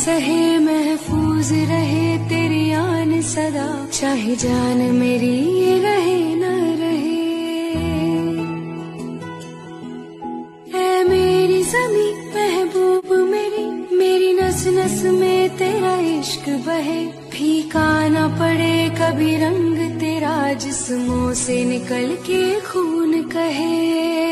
सहे महफूज रहे तेरी आन सदा, चाहे जान मेरी ये रहे न रहे। ऐ मेरी ज़मीं महबूब मेरी, मेरी नस नस में तेरा इश्क बहे, फीका न पड़े कभी रंग तेरा जिस्मों से निकल के खून कहे।